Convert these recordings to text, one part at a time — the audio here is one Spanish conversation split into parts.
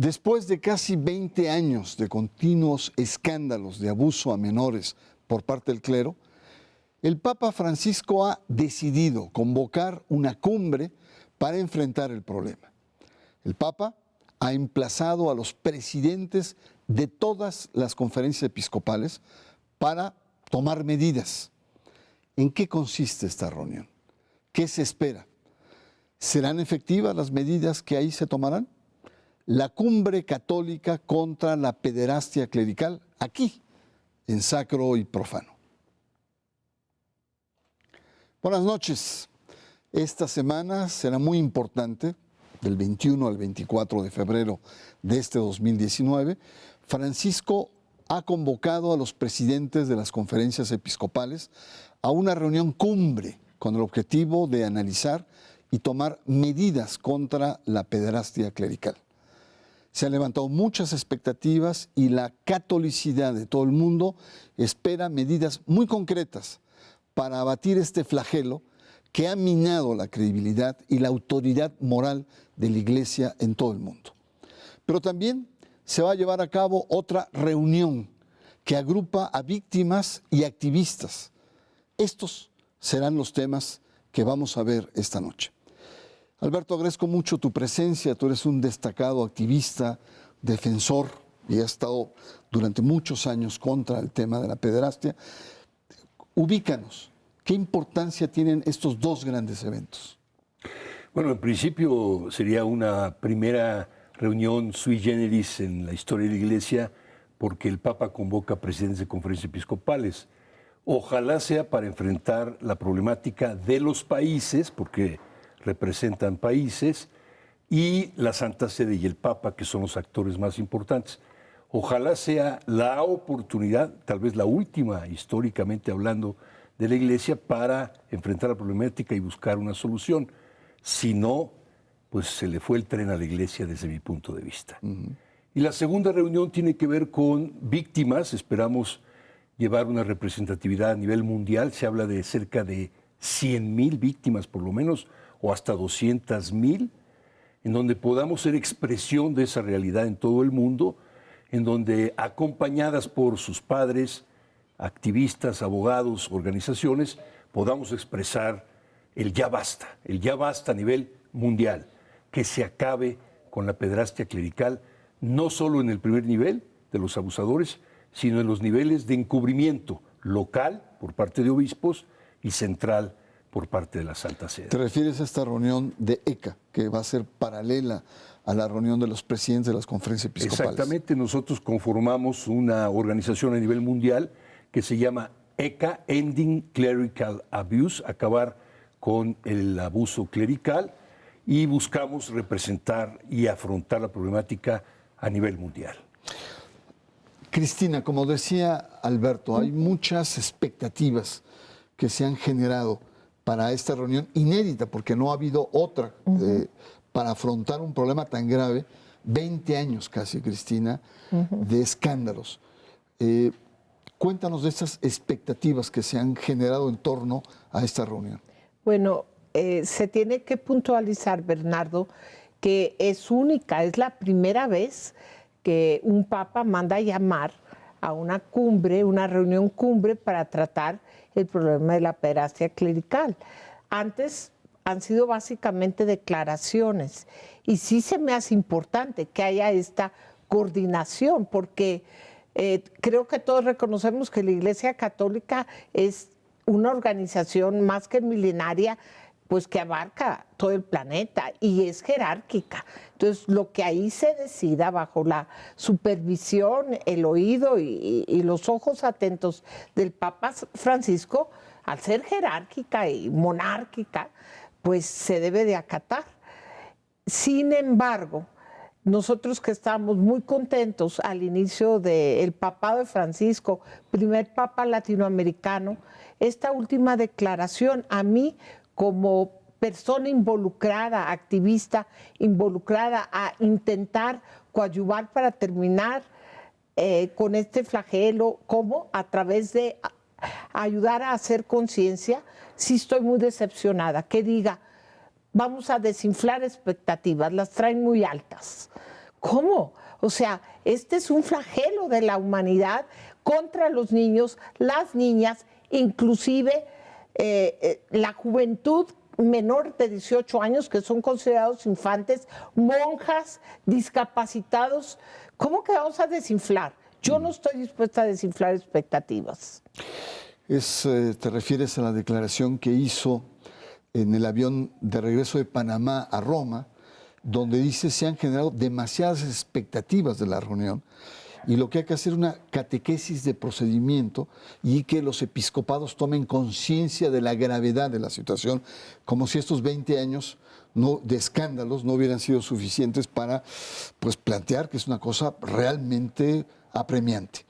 Después de casi 20 años de continuos escándalos de abuso a menores por parte del clero, el Papa Francisco ha decidido convocar una cumbre para enfrentar el problema. El Papa ha emplazado a los presidentes de todas las conferencias episcopales para tomar medidas. ¿En qué consiste esta reunión? ¿Qué se espera? ¿Serán efectivas las medidas que ahí se tomarán? La cumbre católica contra la pederastia clerical, aquí, en Sacro y Profano. Buenas noches. Esta semana será muy importante, del 21 al 24 de febrero de este 2019. Francisco ha convocado a los presidentes de las conferencias episcopales a una reunión cumbre con el objetivo de analizar y tomar medidas contra la pederastia clerical. Se han levantado muchas expectativas y la catolicidad de todo el mundo espera medidas muy concretas para abatir este flagelo que ha minado la credibilidad y la autoridad moral de la Iglesia en todo el mundo. Pero también se va a llevar a cabo otra reunión que agrupa a víctimas y activistas. Estos serán los temas que vamos a ver esta noche. Alberto, agradezco mucho tu presencia. Tú eres un destacado activista, defensor, y has estado durante muchos años contra el tema de la pederastia. Ubícanos, ¿qué importancia tienen estos dos grandes eventos? Bueno, en principio sería una primera reunión sui generis en la historia de la Iglesia porque el Papa convoca presidentes de conferencias episcopales. Ojalá sea para enfrentar la problemática de los países, porque representan países, y la Santa Sede y el Papa, que son los actores más importantes. Ojalá sea la oportunidad, tal vez la última históricamente hablando, de la Iglesia para enfrentar la problemática y buscar una solución. Si no, pues se le fue el tren a la Iglesia desde mi punto de vista. Y la segunda reunión tiene que ver con víctimas. Esperamos llevar una representatividad a nivel mundial. Se habla de cerca de 100,000 víctimas por lo menos, o hasta 200,000, en donde podamos ser expresión de esa realidad en todo el mundo, en donde acompañadas por sus padres, activistas, abogados, organizaciones, podamos expresar el ya basta a nivel mundial, que se acabe con la pederastia clerical, no solo en el primer nivel de los abusadores, sino en los niveles de encubrimiento local por parte de obispos y central por parte de la Santa Sede. ¿Te refieres a esta reunión de ECA, que va a ser paralela a la reunión de los presidentes de las conferencias episcopales? Exactamente, nosotros conformamos una organización a nivel mundial que se llama ECA, Ending Clerical Abuse, acabar con el abuso clerical, y buscamos representar y afrontar la problemática a nivel mundial. Cristina, como decía Alberto, hay muchas expectativas que se han generado para esta reunión inédita, porque no ha habido otra para afrontar un problema tan grave, 20 años casi, Cristina, de escándalos. Cuéntanos de esas expectativas que se han generado en torno a esta reunión. Bueno, se tiene que puntualizar, Bernardo, que es única, es la primera vez que un papa manda a llamar a una cumbre, una reunión cumbre para tratar el problema de la pederastia clerical. Antes han sido básicamente declaraciones y sí se me hace importante que haya esta coordinación porque creo que todos reconocemos que la Iglesia Católica es una organización más que milenaria, pues que abarca todo el planeta y es jerárquica. Entonces, lo que ahí se decida bajo la supervisión, el oído y los ojos atentos del Papa Francisco, al ser jerárquica y monárquica, pues se debe de acatar. Sin embargo, nosotros que estamos muy contentos al inicio del papado de Francisco, primer papa latinoamericano, esta última declaración a mí como persona involucrada, activista, involucrada a intentar coadyuvar para terminar con este flagelo, como a través de ayudar a hacer conciencia, sí estoy muy decepcionada, que diga, vamos a desinflar expectativas, las traen muy altas, ¿Cómo? O sea, este es un flagelo de la humanidad contra los niños, las niñas, inclusive la juventud menor de 18 años, que son considerados infantes, monjas, discapacitados. ¿Cómo que vamos a desinflar? Yo no estoy dispuesta a desinflar expectativas. Te refieres a la declaración que hizo en el avión de regreso de Panamá a Roma, donde dice se han generado demasiadas expectativas de la reunión y lo que hay que hacer es una catequesis de procedimiento y que los episcopados tomen conciencia de la gravedad de la situación, como si estos 20 años de escándalos no hubieran sido suficientes para pues, plantear que es una cosa realmente apremiante.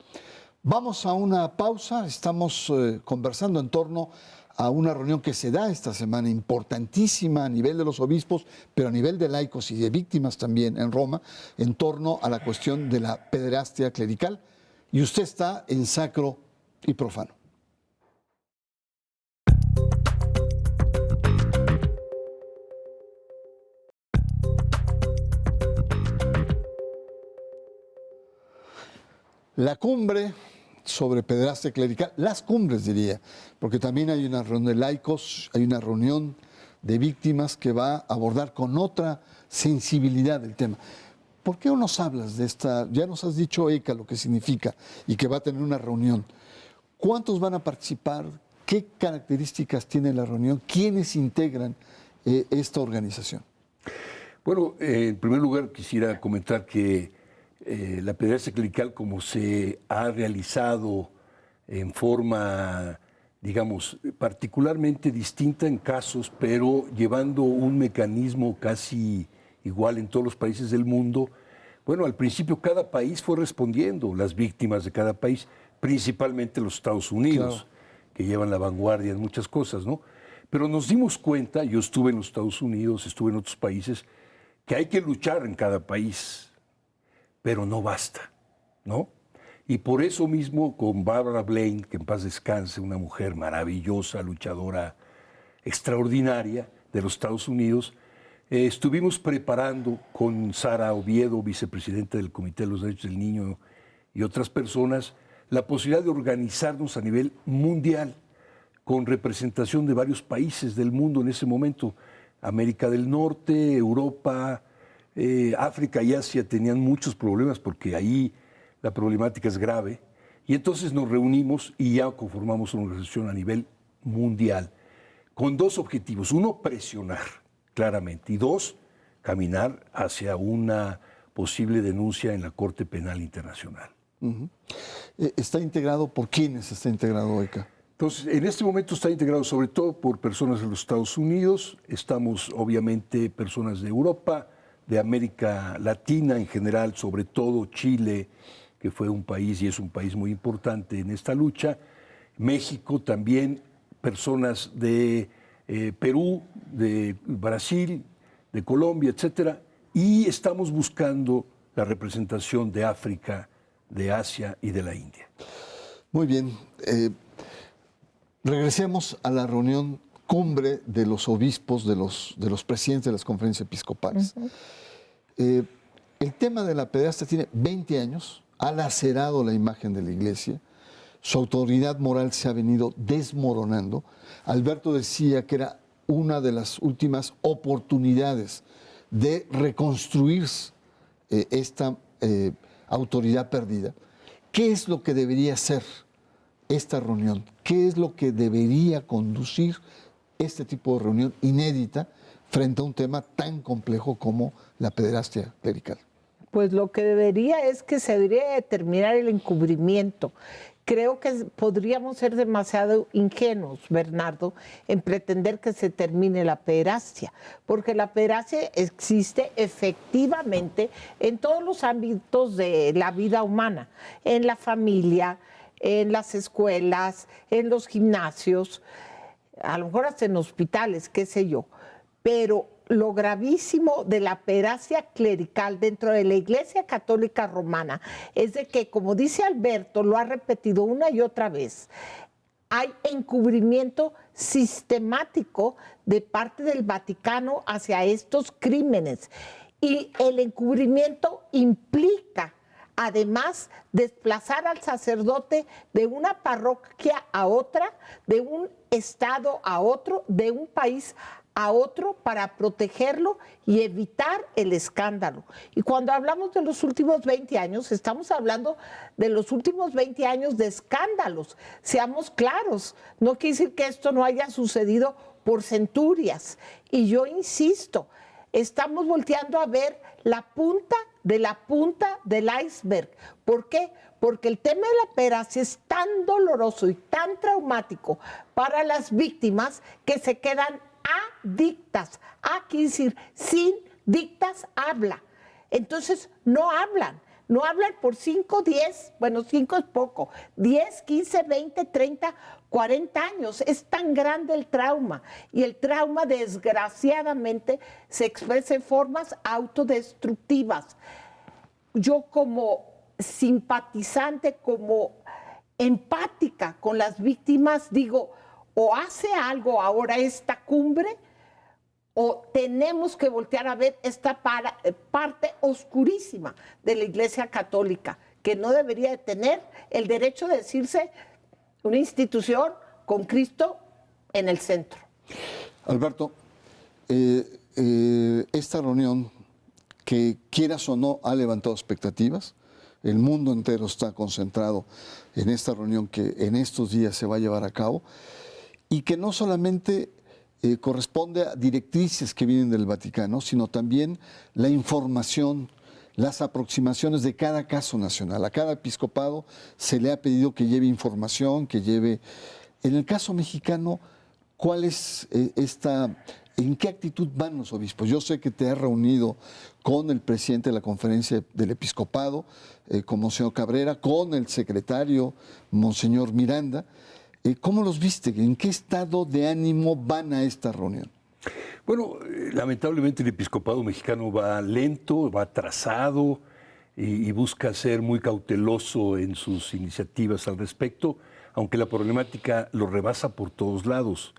Vamos a una pausa, estamos conversando en torno a una reunión que se da esta semana importantísima a nivel de los obispos, pero a nivel de laicos y de víctimas también en Roma, en torno a la cuestión de la pederastia clerical. Y usted está en Sacro y Profano. La cumbre sobre pederastia clerical, las cumbres diría, porque también hay una reunión de laicos, hay una reunión de víctimas que va a abordar con otra sensibilidad el tema. ¿Por qué no nos hablas de esta? Ya nos has dicho, ECA, lo que significa y que va a tener una reunión. ¿Cuántos van a participar? ¿Qué características tiene la reunión? ¿Quiénes integran esta organización? Bueno, en primer lugar quisiera comentar que la pederastia clerical, como se ha realizado en forma, digamos, particularmente distinta en casos, pero llevando un mecanismo casi igual en todos los países del mundo, bueno, al principio cada país fue respondiendo, las víctimas de cada país, principalmente los Estados Unidos, claro, que llevan la vanguardia en muchas cosas, ¿no? Pero nos dimos cuenta, yo estuve en los Estados Unidos, estuve en otros países, que hay que luchar en cada país, pero no basta, ¿no? Y por eso mismo con Barbara Blaine, que en paz descanse, una mujer maravillosa, luchadora extraordinaria de los Estados Unidos, estuvimos preparando con Sara Oviedo, vicepresidenta del Comité de los Derechos del Niño, y otras personas, la posibilidad de organizarnos a nivel mundial, con representación de varios países del mundo en ese momento, América del Norte, Europa, África y Asia tenían muchos problemas porque ahí la problemática es grave, y entonces nos reunimos y ya conformamos una organización a nivel mundial con dos objetivos: uno, presionar claramente, y dos, caminar hacia una posible denuncia en la Corte Penal Internacional. ¿Está integrado por quiénes? ¿Está integrado, ECA? Entonces, en este momento está integrado sobre todo por personas de los Estados Unidos, estamos obviamente personas de Europa, de América Latina en general, sobre todo Chile, que fue un país y es un país muy importante en esta lucha, México también, personas de Perú, de Brasil, de Colombia, etcétera, y estamos buscando la representación de África, de Asia y de la India. Muy bien. Regresemos a la reunión cumbre de los obispos, de los presidentes de las conferencias episcopales. El tema de la pederastia tiene 20 años, ha lacerado la imagen de la Iglesia, su autoridad moral se ha venido desmoronando. Alberto decía que era una de las últimas oportunidades de reconstruir esta autoridad perdida. ¿Qué es lo que debería ser esta reunión? ¿Qué es lo que debería conducir este tipo de reunión inédita frente a un tema tan complejo como la pederastia clerical? Pues lo que debería es que se debería determinar el encubrimiento. Creo que podríamos ser demasiado ingenuos, Bernardo, en pretender que se termine la pederastia, porque la pederastia existe efectivamente en todos los ámbitos de la vida humana, en la familia, en las escuelas, en los gimnasios, a lo mejor hasta en hospitales, qué sé yo, pero lo gravísimo de la pederastia clerical dentro de la Iglesia Católica Romana es de que, como dice Alberto, lo ha repetido una y otra vez, hay encubrimiento sistemático de parte del Vaticano hacia estos crímenes. Y el encubrimiento implica, además, desplazar al sacerdote de una parroquia a otra, de un estado a otro, de un país a otro, para protegerlo y evitar el escándalo. Y cuando hablamos de los últimos 20 años, estamos hablando de los últimos 20 años de escándalos. Seamos claros, no quiere decir que esto no haya sucedido por centurias. Y yo insisto, estamos volteando a ver la punta del iceberg. ¿Por qué? Porque el tema de la pederastia es tan doloroso y tan traumático para las víctimas que se quedan adictas. Quiere decir, sin dictas habla. Entonces no hablan por 5, 10, bueno, 5 es poco, 10, 15, 20, 30, 40 años. Es tan grande el trauma, y el trauma desgraciadamente se expresa en formas autodestructivas. Yo, como simpatizante, como empática con las víctimas, digo, o hace algo ahora esta cumbre, o tenemos que voltear a ver esta parte oscurísima de la Iglesia Católica, que no debería de tener el derecho de decirse una institución con Cristo en el centro. Alberto, esta reunión, que quieras o no, ha levantado expectativas. El mundo entero está concentrado en esta reunión que en estos días se va a llevar a cabo, y que no solamente corresponde a directrices que vienen del Vaticano, sino también la información, las aproximaciones de cada caso nacional. A cada episcopado se le ha pedido que lleve información, que lleve... En el caso mexicano, ¿cuál es en qué actitud van los obispos? Yo sé que te has reunido con el presidente de la conferencia del episcopado, con Monseñor Cabrera, con el secretario, Monseñor Miranda. ¿Cómo los viste? ¿En qué estado de ánimo van a esta reunión? Bueno, lamentablemente el episcopado mexicano va lento, va atrasado y busca ser muy cauteloso en sus iniciativas al respecto, aunque la problemática lo rebasa por todos lados.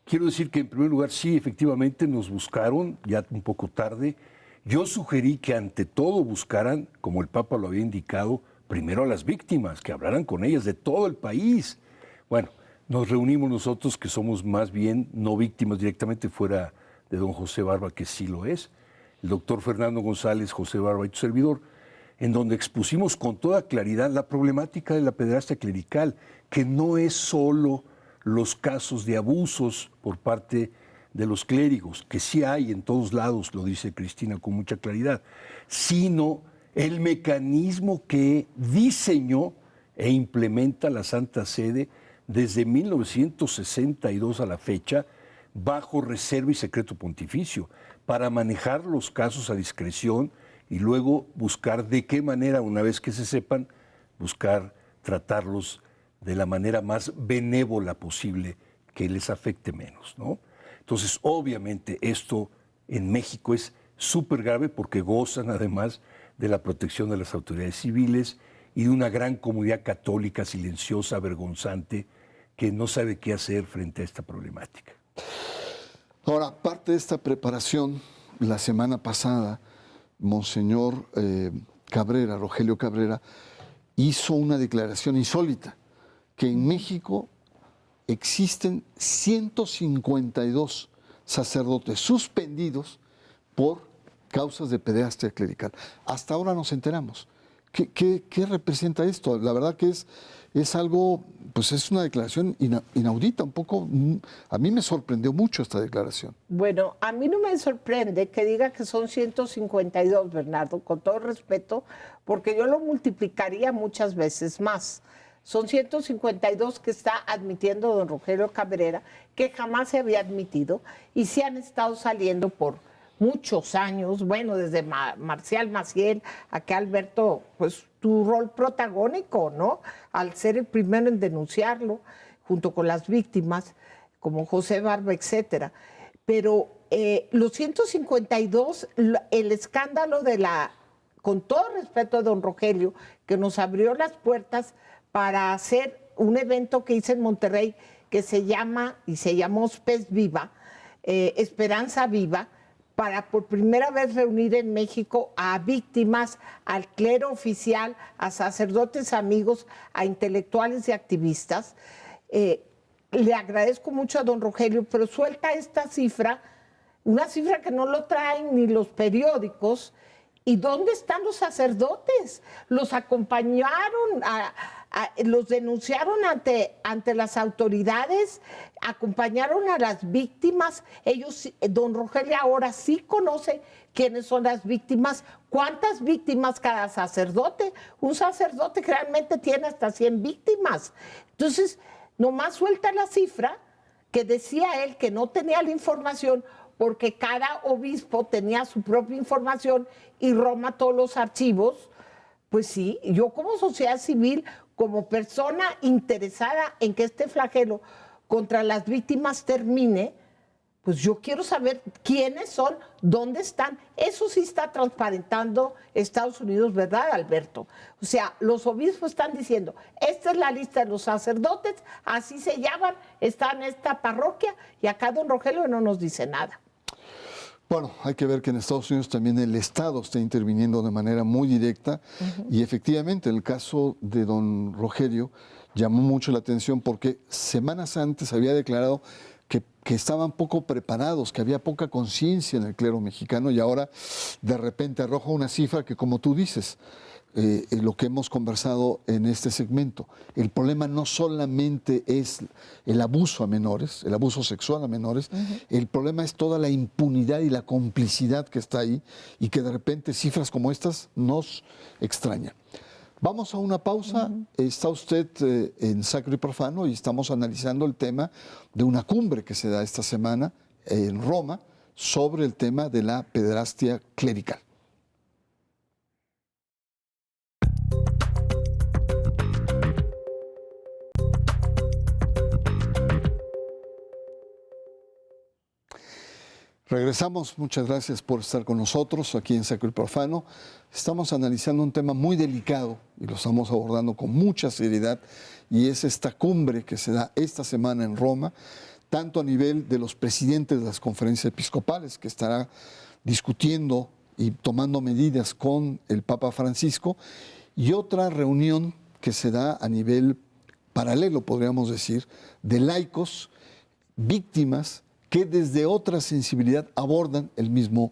Quiero decir que, en primer lugar, sí, efectivamente nos buscaron, ya un poco tarde. Yo sugerí que ante todo buscaran, como el Papa lo había indicado, primero a las víctimas, que hablaran con ellas de todo el país. Bueno, nos reunimos nosotros, que somos más bien no víctimas directamente, fuera de don José Barba, que sí lo es, el doctor Fernando González, José Barba y tu servidor, en donde expusimos con toda claridad la problemática de la pederastia clerical, que no es solo los casos de abusos por parte de los clérigos, que sí hay en todos lados, lo dice Cristina con mucha claridad, sino el mecanismo que diseñó e implementa la Santa Sede desde 1962 a la fecha, bajo reserva y secreto pontificio, para manejar los casos a discreción y luego buscar de qué manera, una vez que se sepan, buscar tratarlos de la manera más benévola posible, que les afecte menos, ¿no? Entonces, obviamente, esto en México es súper grave, porque gozan además de la protección de las autoridades civiles y de una gran comunidad católica silenciosa, vergonzante, que no sabe qué hacer frente a esta problemática. Ahora, parte de esta preparación, la semana pasada, Monseñor Cabrera, Rogelio Cabrera, hizo una declaración insólita, que en México existen 152 sacerdotes suspendidos por causas de pederastia clerical. Hasta ahora nos enteramos. ¿Qué representa esto? La verdad que es algo, pues es una declaración inaudita, un poco. A mí me sorprendió mucho esta declaración. Bueno, a mí no me sorprende que diga que son 152, Bernardo, con todo respeto, porque yo lo multiplicaría muchas veces más. Son 152 que está admitiendo don Rogelio Cabrera, que jamás se había admitido, y se han estado saliendo por muchos años, bueno, desde Marcial Maciel, acá Alberto, pues tu rol protagónico, ¿no? Al ser el primero en denunciarlo, junto con las víctimas, como José Barba, etcétera. Pero los 152, el escándalo de con todo respeto a don Rogelio, que nos abrió las puertas para hacer un evento que hice en Monterrey, que se llamó Pez Viva, Esperanza Viva, para por primera vez reunir en México a víctimas, al clero oficial, a sacerdotes amigos, a intelectuales y activistas. Le agradezco mucho a don Rogelio, pero suelta esta cifra, una cifra que no lo traen ni los periódicos. ¿Y dónde están los sacerdotes? Los acompañaron, los denunciaron ante las autoridades, acompañaron a las víctimas. Ellos, don Rogelio ahora sí conoce quiénes son las víctimas, cuántas víctimas cada sacerdote. Un sacerdote realmente tiene hasta 100 víctimas. Entonces, nomás suelta la cifra que decía él que no tenía la información, porque cada obispo tenía su propia información y Roma todos los archivos. Pues sí, yo como sociedad civil, como persona interesada en que este flagelo contra las víctimas termine, pues yo quiero saber quiénes son, dónde están. Eso sí está transparentando Estados Unidos, ¿verdad, Alberto? O sea, los obispos están diciendo, esta es la lista de los sacerdotes, así se llaman, están en esta parroquia, y acá don Rogelio no nos dice nada. Bueno, hay que ver que en Estados Unidos también el Estado está interviniendo de manera muy directa y efectivamente el caso de don Rogelio llamó mucho la atención porque semanas antes había declarado que estaban poco preparados, que había poca conciencia en el clero mexicano y ahora de repente arroja una cifra que, como tú dices, lo que hemos conversado en este segmento, el problema no solamente es el abuso a menores, el abuso sexual a menores, el problema es toda la impunidad y la complicidad que está ahí y que de repente cifras como estas nos extrañan. Vamos a una pausa. Está usted en Sacro y Profano y estamos analizando el tema de una cumbre que se da esta semana en Roma sobre el tema de la pederastia clerical. Regresamos, muchas gracias por estar con nosotros aquí en Sacro y Profano. Estamos analizando un tema muy delicado y lo estamos abordando con mucha seriedad y es esta cumbre que se da esta semana en Roma, tanto a nivel de los presidentes de las conferencias episcopales que estará discutiendo y tomando medidas con el Papa Francisco y otra reunión que se da a nivel paralelo, podríamos decir, de laicos, víctimas, que desde otra sensibilidad abordan el mismo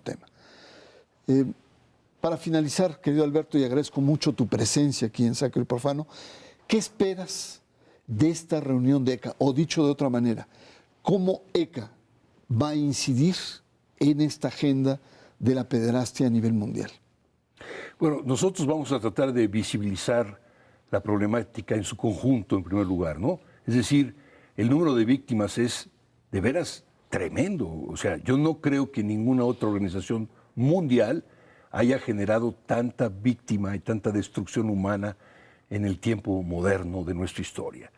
tema. Para finalizar, querido Alberto, y agradezco mucho tu presencia aquí en Sacro y Profano, ¿qué esperas de esta reunión de ECA? O dicho de otra manera, ¿cómo ECA va a incidir en esta agenda de la pederastia a nivel mundial? Bueno, nosotros vamos a tratar de visibilizar la problemática en su conjunto, en primer lugar, ¿no? Es decir, el número de víctimas es de veras tremendo. O sea, yo no creo que ninguna otra organización mundial haya generado tanta víctima y tanta destrucción humana en el tiempo moderno de nuestra historia.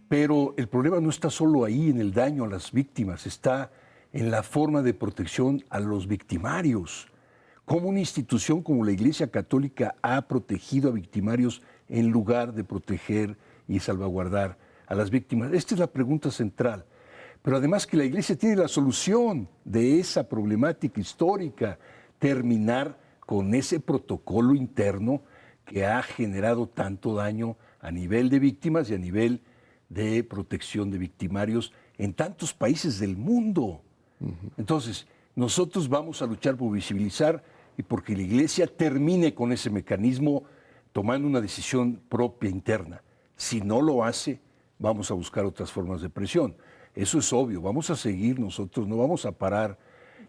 Pero el problema no está solo ahí en el daño a las víctimas, está en la forma de protección a los victimarios. Cómo una institución como la Iglesia Católica ha protegido a victimarios en lugar de proteger y salvaguardar a las víctimas. Esta es la pregunta central. Pero además que la Iglesia tiene la solución de esa problemática histórica, terminar con ese protocolo interno que ha generado tanto daño a nivel de víctimas y a nivel de protección de victimarios en tantos países del mundo. Entonces, nosotros vamos a luchar por visibilizar y porque la Iglesia termine con ese mecanismo tomando una decisión propia interna. Si no lo hace, vamos a buscar otras formas de presión. Eso es obvio, vamos a seguir nosotros, no vamos a parar.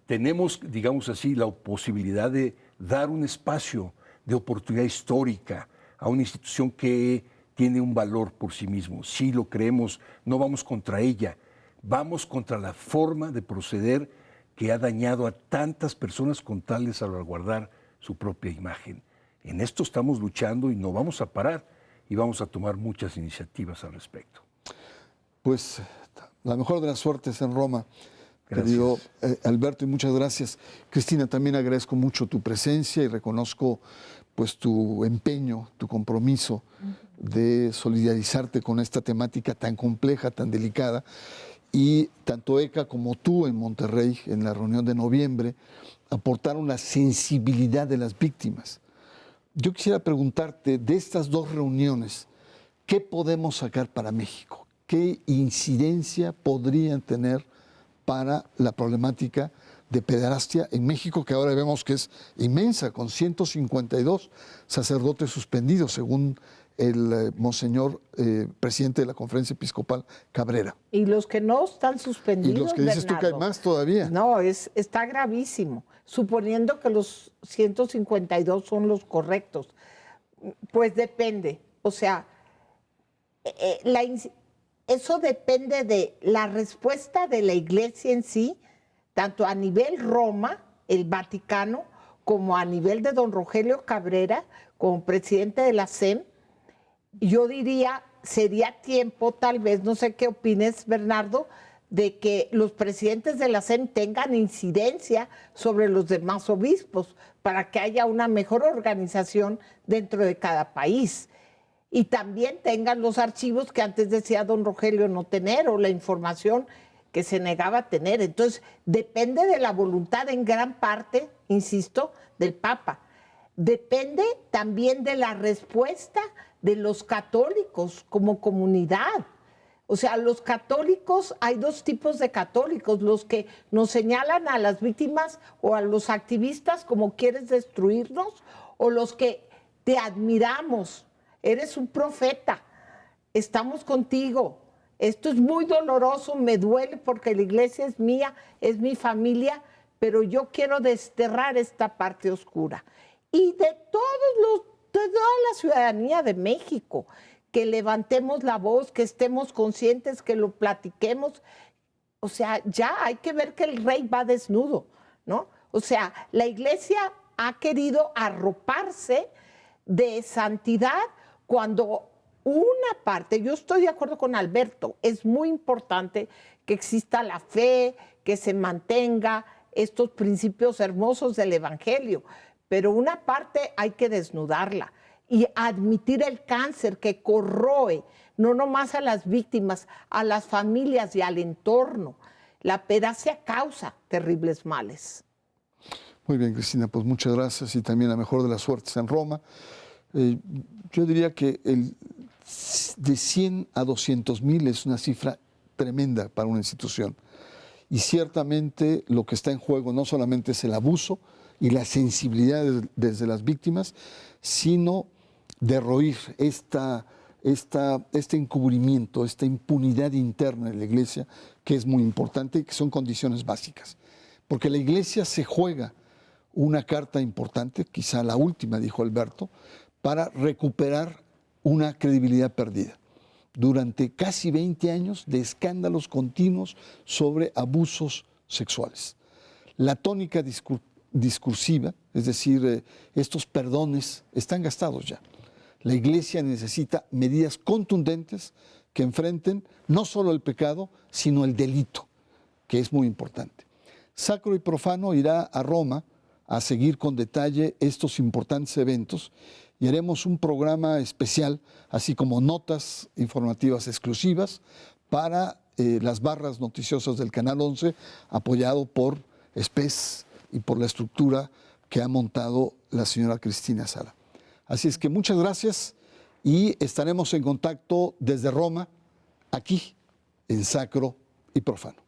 Tenemos, digamos así, la posibilidad de dar un espacio de oportunidad histórica a una institución que tiene un valor por sí mismo. Si lo creemos, no vamos contra ella, vamos contra la forma de proceder que ha dañado a tantas personas con tal de salvaguardar su propia imagen. En esto estamos luchando y no vamos a parar y vamos a tomar muchas iniciativas al respecto. Pues la mejor de las suertes en Roma, Gracias. querido Alberto, y muchas gracias. Cristina, también agradezco mucho tu presencia y reconozco pues tu empeño, tu compromiso de solidarizarte con esta temática tan compleja, tan delicada. y tanto ECA como tú en Monterrey, en la reunión de noviembre, aportaron la sensibilidad de las víctimas. Yo quisiera preguntarte, de estas dos reuniones, ¿qué podemos sacar para México? ¿Qué incidencia podrían tener para la problemática de pederastia en México, que ahora vemos que es inmensa, con 152 sacerdotes suspendidos, según el monseñor presidente de la Conferencia Episcopal, Cabrera? Y los que no están suspendidos, Y los que dices tú que hay más todavía. No, está gravísimo, suponiendo que los 152 son los correctos. Pues depende, o sea, eso depende de la respuesta de la Iglesia en sí, tanto a nivel Roma, el Vaticano, como a nivel de don Rogelio Cabrera, como presidente de la SEM. Yo diría, sería tiempo, tal vez, no sé qué opines, Bernardo, de que los presidentes de la SEM tengan incidencia sobre los demás obispos para que haya una mejor organización dentro de cada país. Y también tengan los archivos que antes decía don Rogelio no tener, o la información que se negaba a tener. Entonces, depende de la voluntad en gran parte, insisto, del Papa. Depende también de la respuesta de los católicos como comunidad. O sea, los católicos, hay dos tipos de católicos, los que nos señalan a las víctimas o a los activistas como quieres destruirnos, o los que te admiramos, eres un profeta, estamos contigo. Esto es muy doloroso, me duele porque la iglesia es mía, es mi familia, pero yo quiero desterrar esta parte oscura. Y de toda la ciudadanía de México, que levantemos la voz, que estemos conscientes, que lo platiquemos. O sea, ya hay que ver que el rey va desnudo, ¿no? O sea, la iglesia ha querido arroparse de santidad cuando una parte, yo estoy de acuerdo con Alberto, es muy importante que exista la fe, que se mantenga estos principios hermosos del Evangelio, pero una parte hay que desnudarla y admitir el cáncer que corroe no nomás a las víctimas, a las familias y al entorno. La pederastia causa terribles males. Muy bien, Cristina, pues muchas gracias y también la mejor de las suertes en Roma. Yo diría que de 100 a 200,000 es una cifra tremenda para una institución. Y ciertamente lo que está en juego no solamente es el abuso y la sensibilidad desde las víctimas, sino derroir este encubrimiento, esta impunidad interna de la iglesia, que es muy importante y que son condiciones básicas. Porque la iglesia se juega una carta importante, quizá la última, dijo Alberto, para recuperar una credibilidad perdida. Durante casi 20 años de escándalos continuos sobre abusos sexuales. La tónica discursiva, es decir, estos perdones, están gastados ya. La iglesia necesita medidas contundentes que enfrenten no solo el pecado, sino el delito, que es muy importante. Sacro y Profano irá a Roma a seguir con detalle estos importantes eventos y haremos un programa especial, así como notas informativas exclusivas para las barras noticiosas del Canal 11, apoyado por SPES y por la estructura que ha montado la señora Cristina Sala. Así es que muchas gracias y estaremos en contacto desde Roma, aquí en Sacro y Profano.